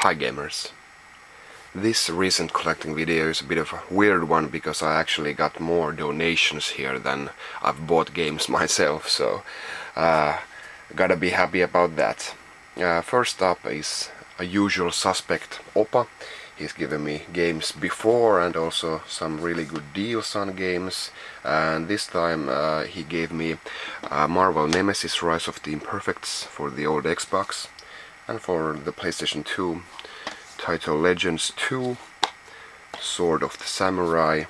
Hi gamers. This recent collecting video is a bit of a weird one because I actually got more donations here than I've bought games myself, so gotta be happy about that. First up is a usual suspect, Opa. He's given me games before and also some really good deals on games, and this time he gave me Marvel Nemesis Rise of the Imperfects for the old Xbox, and for the PlayStation 2 Title Legends 2, Sword of the Samurai,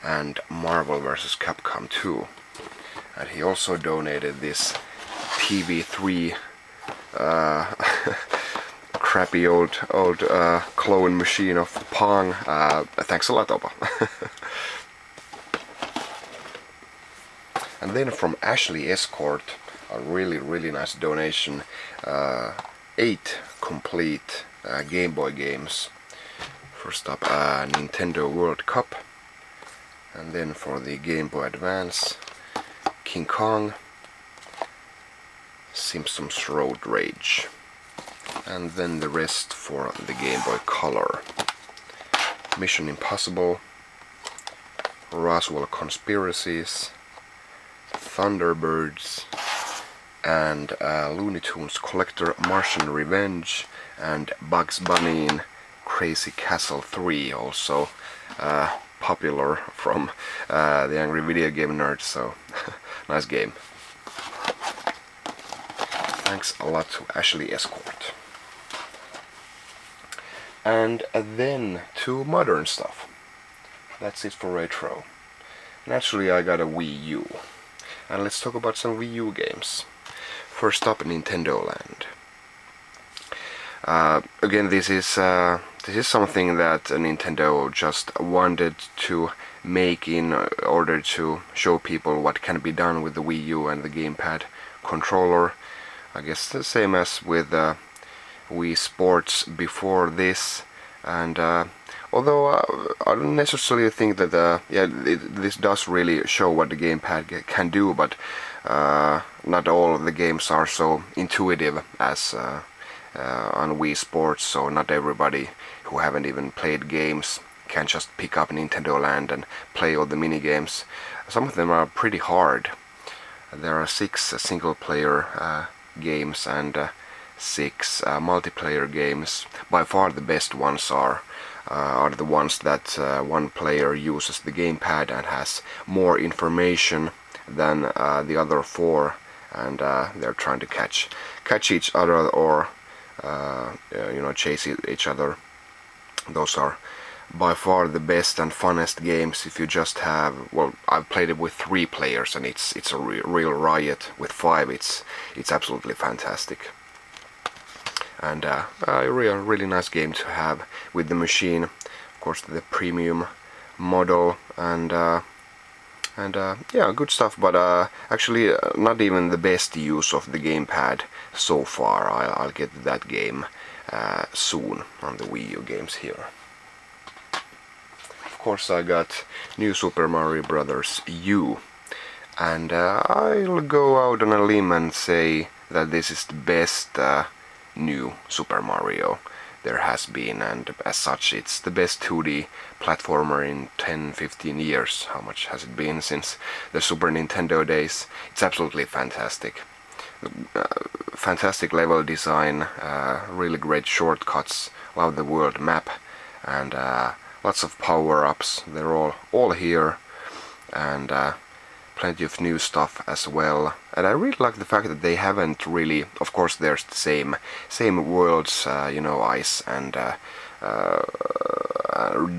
and Marvel vs. Capcom 2. And he also donated this TV3 crappy old clone machine of Pong. Thanks a lot, Opa. And then from Ashley Escort, a really nice donation, 8 complete Game Boy games. First up, Nintendo World Cup, and then for the Game Boy Advance, King Kong, Simpsons Road Rage, and then the rest for the Game Boy Color, Mission Impossible, Roswell Conspiracies, Thunderbirds, and Looney Tunes Collector Martian Revenge, and Bugs Bunny in Crazy Castle 3, also popular from the Angry Video Game Nerds, so nice game. Thanks a lot to Ashley Escort. And then to modern stuff. That's it for retro. Naturally, I got a Wii U, and let's talk about some Wii U games. First up, Nintendo Land. Again, this is something that Nintendo just wanted to make in order to show people what can be done with the Wii U and the gamepad controller. I guess the same as with Wii Sports before this, and although I don't necessarily think that this does really show what the gamepad can do, but not all of the games are so intuitive as on Wii Sports, so not everybody who haven't even played games can just pick up Nintendo Land and play all the mini games. Some of them are pretty hard. There are 6 single-player games and 6 multiplayer games. By far the best ones are the ones that one player uses the gamepad and has more information than the other 4, and they're trying to catch each other or chase each other. Those are by far the best and funnest games. If you just have, well, I've played it with 3 players and it's a real riot. With 5 it's absolutely fantastic, and a really nice game to have with the machine. Of course, the premium model, and yeah, good stuff, but actually not even the best use of the gamepad so far. I'll get to that game soon on the Wii U games here. Of course, I got New Super Mario Bros. U, and I'll go out on a limb and say that this is the best new Super Mario there has been, and as such it's the best 2D platformer in 10-15 years. How much has it been since the Super Nintendo days? It's absolutely fantastic. Fantastic level design, really great shortcuts, love the world map, and lots of power-ups. They're all here, and plenty of new stuff as well. And I really like the fact that they haven't really, of course there's the same worlds, ice and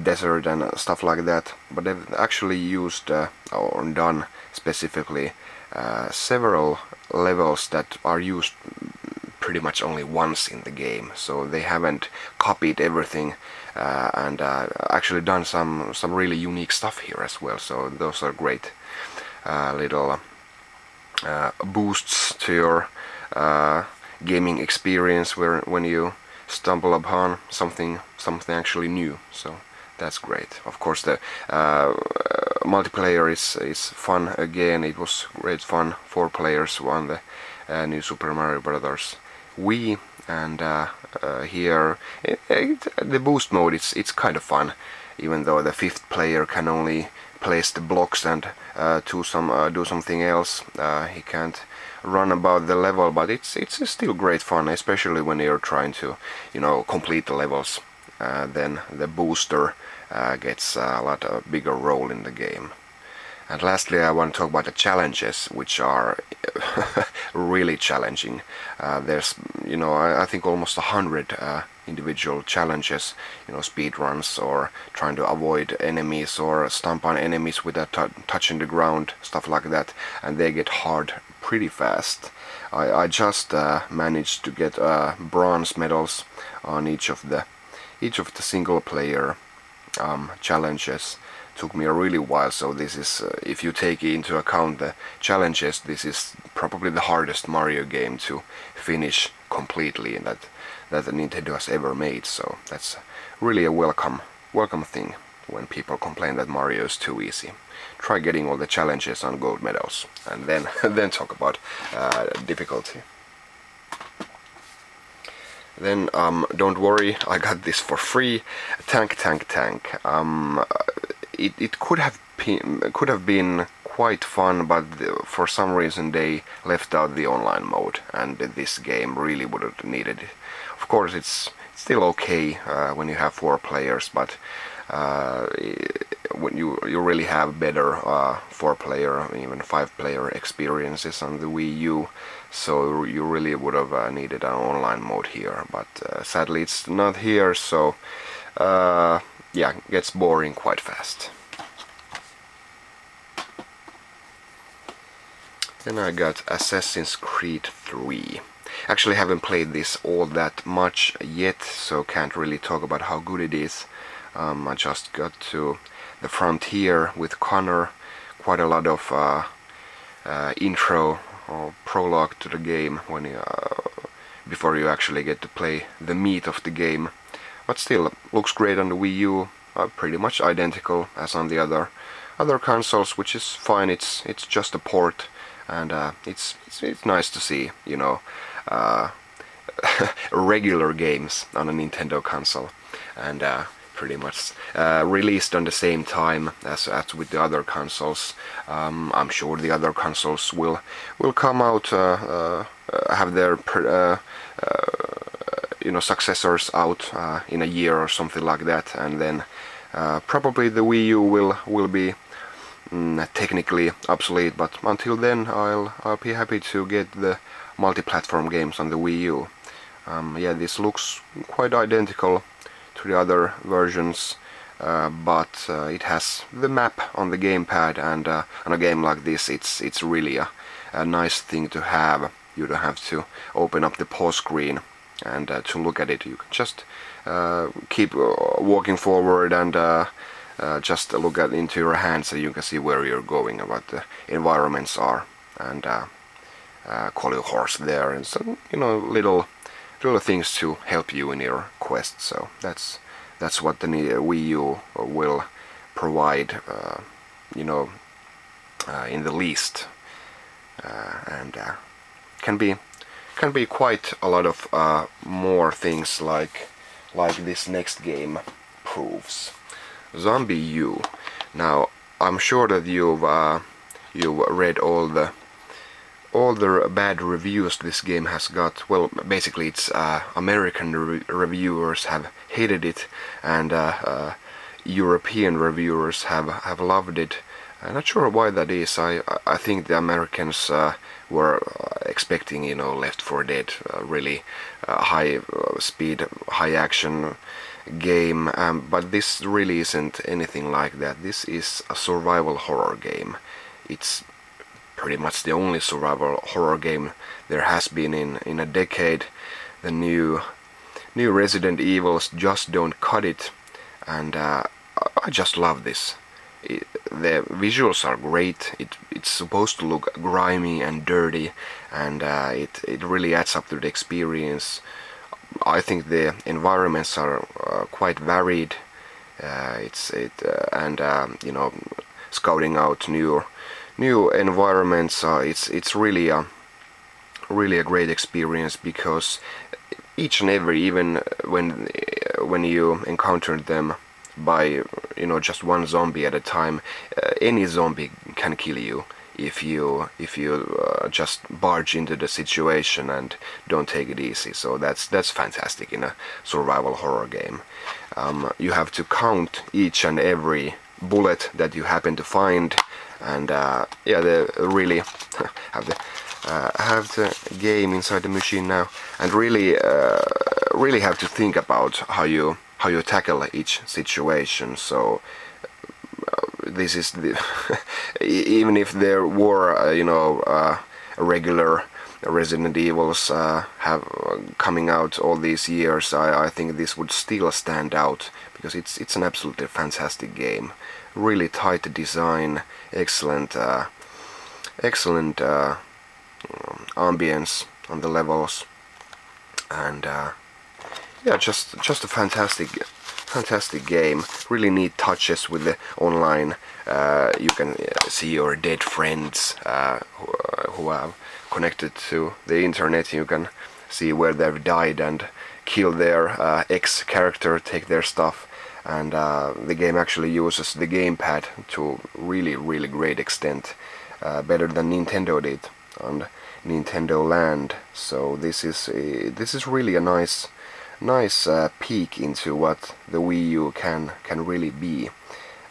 desert and stuff like that, but they've actually used or done specifically several levels that are used pretty much only once in the game, so they haven't copied everything, and actually done some really unique stuff here as well, so those are great little boosts to your gaming experience when you stumble upon something actually new, so that's great. Of course, the multiplayer is fun again. It was great fun. 4 players on the new Super Mario Bros. Wii, and here. The boost mode, it's kind of fun, even though the 5th player can only place the blocks and do something else. He can't run about the level, but it's still great fun, especially when you're trying to, you know, complete the levels. Then the booster gets a lot bigger role in the game. And lastly, I want to talk about the challenges, which are really challenging. There's, you know, I think almost 100 individual challenges, you know, speed runs or trying to avoid enemies or stomp on enemies without touching the ground, stuff like that, and they get hard pretty fast. I just managed to get bronze medals on each of the single player challenges. Took me a really while, so this is, if you take into account the challenges, this is probably the hardest Mario game to finish completely that Nintendo has ever made. So that's really a welcome thing when people complain that Mario is too easy. Try getting all the challenges on gold medals, and then then talk about difficulty. Then don't worry, I got this for free. Tank. It could have been quite fun, but for some reason they left out the online mode, and this game really would have needed it. Of course, it's still okay when you have 4 players, but when you really have better 4-player, even 5-player experiences on the Wii U, so you really would have needed an online mode here. But sadly, it's not here, so yeah, gets boring quite fast. Then I got Assassin's Creed 3. Actually haven't played this all that much yet, so can't really talk about how good it is. I just got to the frontier with Connor, quite a lot of intro or prologue to the game when you, before you actually get to play the meat of the game. But still, looks great on the Wii U, pretty much identical as on the other consoles, which is fine. It's just a port, and it's nice to see, you know, regular games on a Nintendo console, and pretty much released on the same time as with the other consoles. I'm sure the other consoles will come out, have their you know, successors out in a year or something like that, and then probably the Wii U will be technically obsolete. But until then, I'll be happy to get the multi-platform games on the Wii U. Yeah, this looks quite identical to the other versions, but it has the map on the gamepad, and on a game like this, it's really a nice thing to have. You don't have to open up the pause screen and to look at it. You can just keep walking forward and just look into your hands, so you can see where you're going, and what the environments are, and call your horse there, and some, you know, little things to help you in your quest. So that's what the Wii U will provide, you know, in the least, and can be quite a lot of more things, like this next game proves. Zombie U. Now, I'm sure that you've read all the bad reviews this game has got. Well, basically, it's American reviewers have hated it, and European reviewers have loved it. I'm not sure why that is. I think the Americans were expecting, you know, Left 4 Dead, really high speed, high action game, but this really isn't anything like that. This is a survival horror game. It's pretty much the only survival horror game there has been in a decade. The new Resident Evils just don't cut it, and I just love this. The visuals are great. It's supposed to look grimy and dirty, and it really adds up to the experience. I think the environments are quite varied. And you know, scouting out new environments. It's really a great experience, because each and every, even when you encounter them by just one zombie at a time, any zombie can kill you if you just barge into the situation and don't take it easy. So that's fantastic in a survival horror game. You have to count each and every bullet that you happen to find, and yeah, they really have the game inside the machine now, and really have to think about how you tackle each situation. So this is the even if there were regular Resident Evils have coming out all these years, I think this would still stand out because it's an absolutely fantastic game. Really tight design, excellent ambience on the levels, and yeah, just a fantastic game. Really neat touches with the online. You can see your dead friends who have connected to the internet. You can see where they've died and kill their ex-character, take their stuff, and the game actually uses the gamepad to really great extent, better than Nintendo did on Nintendo Land. So this is really a nice peek into what the Wii U can really be.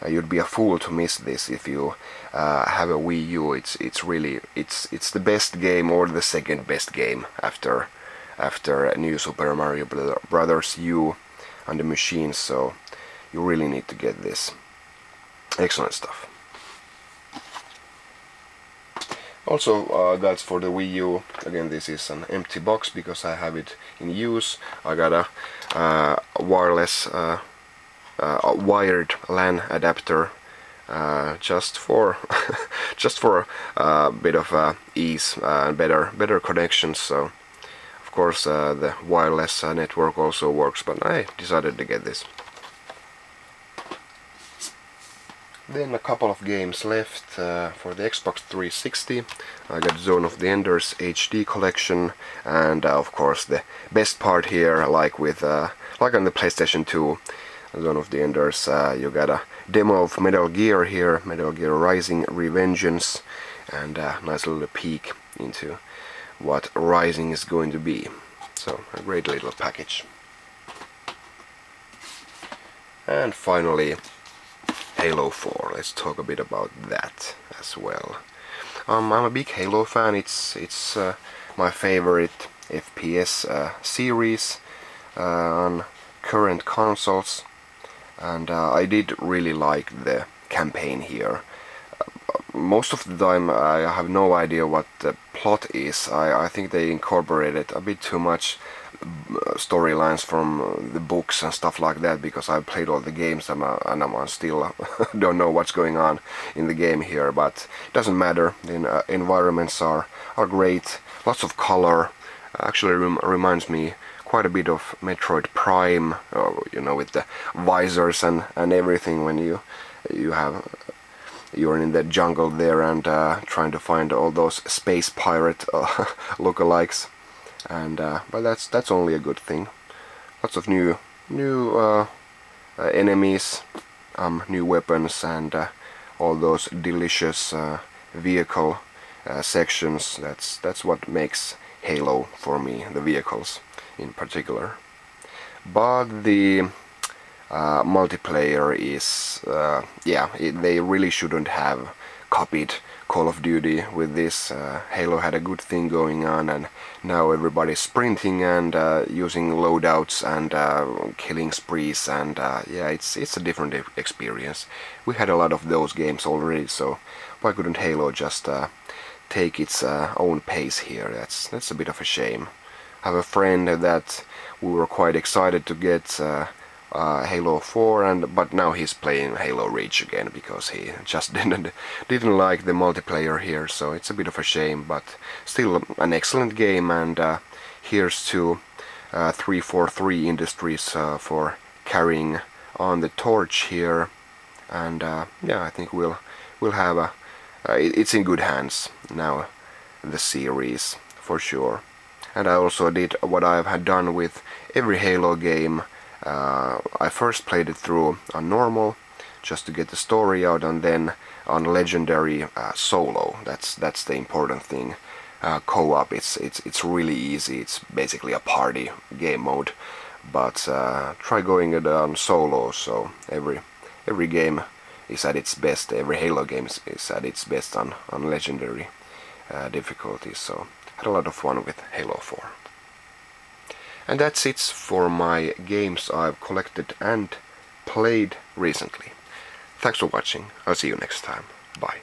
You'd be a fool to miss this if you have a Wii U. It's really the best game, or the second best game after New Super Mario Brothers U on the machine. So you really need to get this. Excellent stuff. Also, that's for the Wii U. Again, this is an empty box because I have it in use. I got a wireless, wired LAN adapter, just for a bit of ease and better connections. So, of course, the wireless network also works, but I decided to get this. Then a couple of games left for the Xbox 360. I got Zone of the Enders HD collection, and of course the best part here, like on the PlayStation 2 Zone of the Enders, you got a demo of Metal Gear here, Metal Gear Rising: Revengeance, and a nice little peek into what Rising is going to be. So a great little package. And finally, Halo 4. Let's talk a bit about that as well. I'm a big Halo fan. It's my favorite FPS series on current consoles, and I did really like the campaign here. Most of the time I have no idea what the plot is. I think they incorporated a bit too much storylines from the books and stuff like that, because I played all the games and I still don't know what's going on in the game here, but it doesn't matter. The environments are great, lots of color. Actually reminds me quite a bit of Metroid Prime, with the visors and everything, when you're in the jungle there and trying to find all those space pirate lookalikes. And but that's only a good thing. Lots of new enemies, new weapons, and all those delicious vehicle sections. That's what makes Halo for me, the vehicles in particular. But the multiplayer is, they really shouldn't have copied Call of Duty with this. Halo had a good thing going on, and now everybody's sprinting and using loadouts and killing sprees, and it's a different experience. We had a lot of those games already, so why couldn't Halo just take its own pace here? That's a bit of a shame. I have a friend that we were quite excited to get Halo 4, but now he's playing Halo Reach again because he just didn't like the multiplayer here, so it's a bit of a shame, but still an excellent game. And here's to 343 Industries for carrying on the torch here, and I think we'll have it's in good hands now, the series, for sure. And I also did what I have done with every Halo game. I first played it through on normal, just to get the story out, and then on legendary solo. That's the important thing. Co-op, it's really easy. It's basically a party game mode, but try going it on solo. So every game is at its best. Every Halo game is at its best on legendary difficulty. So had a lot of fun with Halo 4. And that's it for my games I've collected and played recently. Thanks for watching. I'll see you next time. Bye.